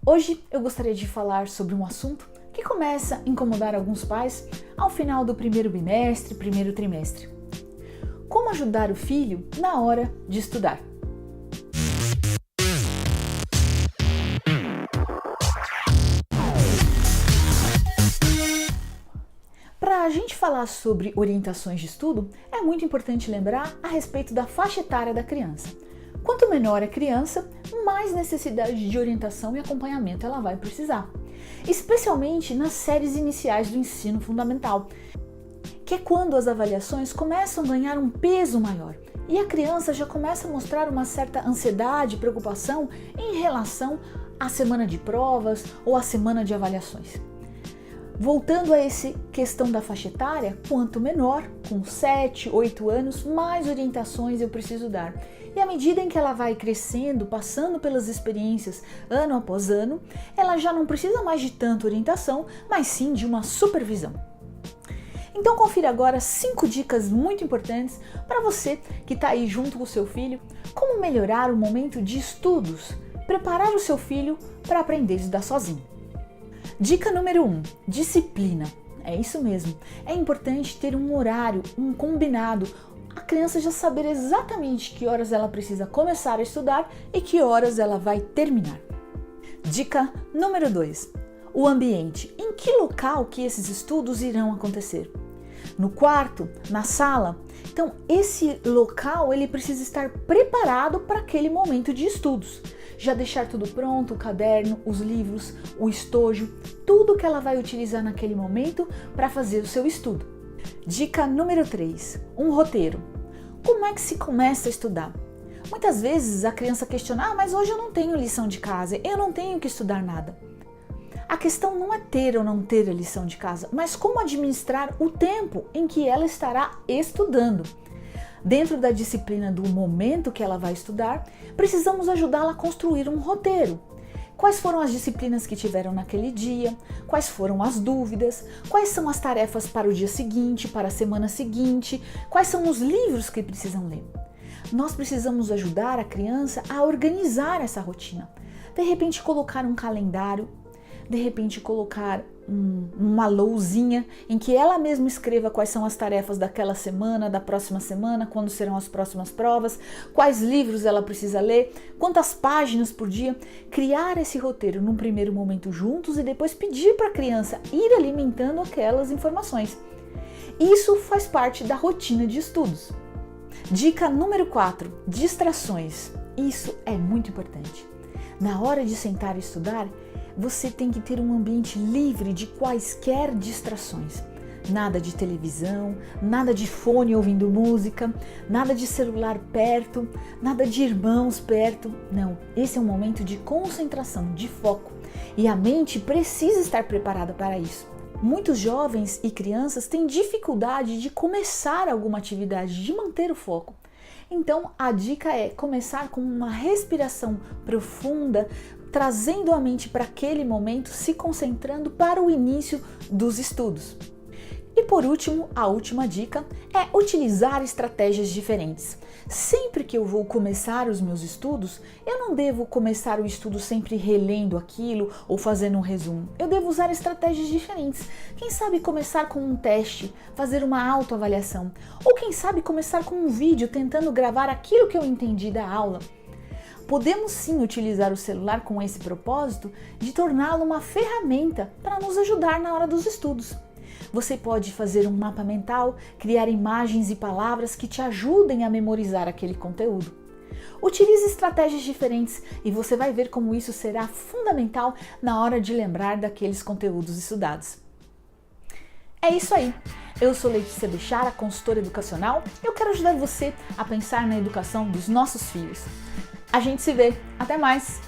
Hoje eu gostaria de falar sobre um assunto que começa a incomodar alguns pais ao final do primeiro bimestre, primeiro trimestre. Como ajudar o filho na hora de estudar? Para a gente falar sobre orientações de estudo, é muito importante lembrar a respeito da faixa etária da criança. Quanto menor a criança, mais necessidade de orientação e acompanhamento ela vai precisar, especialmente nas séries iniciais do ensino fundamental, que é quando as avaliações começam a ganhar um peso maior e a criança já começa a mostrar uma certa ansiedade e preocupação em relação à semana de provas ou à semana de avaliações. Voltando a essa questão da faixa etária, quanto menor, com 7, 8 anos, mais orientações eu preciso dar. E à medida em que ela vai crescendo, passando pelas experiências ano após ano, ela já não precisa mais de tanta orientação, mas sim de uma supervisão. Então confira agora 5 dicas muito importantes para você que está aí junto com o seu filho, como melhorar o momento de estudos, preparar o seu filho para aprender a estudar sozinho. Dica número 1, disciplina. É isso mesmo, é importante ter um horário, um combinado, a criança já saber exatamente que horas ela precisa começar a estudar e que horas ela vai terminar. Dica número 2, o ambiente. Em que local que esses estudos irão acontecer? No quarto? Na sala? Então, esse local ele precisa estar preparado para aquele momento de estudos. Já deixar tudo pronto, o caderno, os livros, o estojo, tudo que ela vai utilizar naquele momento para fazer o seu estudo. Dica número 3, um roteiro. Como é que se começa a estudar? Muitas vezes a criança questiona, mas hoje eu não tenho lição de casa, eu não tenho que estudar nada. A questão não é ter ou não ter a lição de casa, mas como administrar o tempo em que ela estará estudando. Dentro da disciplina do momento que ela vai estudar, precisamos ajudá-la a construir um roteiro. Quais foram as disciplinas que tiveram naquele dia? Quais foram as dúvidas? Quais são as tarefas para o dia seguinte, para a semana seguinte? Quais são os livros que precisam ler? Nós precisamos ajudar a criança a organizar essa rotina. De repente colocar um calendário, de repente colocar uma lousinha em que ela mesma escreva quais são as tarefas daquela semana, da próxima semana, quando serão as próximas provas, quais livros ela precisa ler, quantas páginas por dia. Criar esse roteiro num primeiro momento juntos e depois pedir para a criança ir alimentando aquelas informações. Isso faz parte da rotina de estudos. Dica número 4, distrações. Isso é muito importante. Na hora de sentar e estudar, você tem que ter um ambiente livre de quaisquer distrações. Nada de televisão, nada de fone ouvindo música, nada de celular perto, nada de irmãos perto. Não, esse é um momento de concentração, de foco. E a mente precisa estar preparada para isso. Muitos jovens e crianças têm dificuldade de começar alguma atividade, de manter o foco. Então, a dica é começar com uma respiração profunda, trazendo a mente para aquele momento, se concentrando para o início dos estudos. E por último, a última dica é utilizar estratégias diferentes. Sempre que eu vou começar os meus estudos, eu não devo começar o estudo sempre relendo aquilo ou fazendo um resumo. Eu devo usar estratégias diferentes. Quem sabe começar com um teste, fazer uma autoavaliação. Ou quem sabe começar com um vídeo tentando gravar aquilo que eu entendi da aula. Podemos sim utilizar o celular com esse propósito de torná-lo uma ferramenta para nos ajudar na hora dos estudos. Você pode fazer um mapa mental, criar imagens e palavras que te ajudem a memorizar aquele conteúdo. Utilize estratégias diferentes e você vai ver como isso será fundamental na hora de lembrar daqueles conteúdos estudados. É isso aí! Eu sou Letícia Bechara, consultora educacional, e eu quero ajudar você a pensar na educação dos nossos filhos. A gente se vê. Até mais!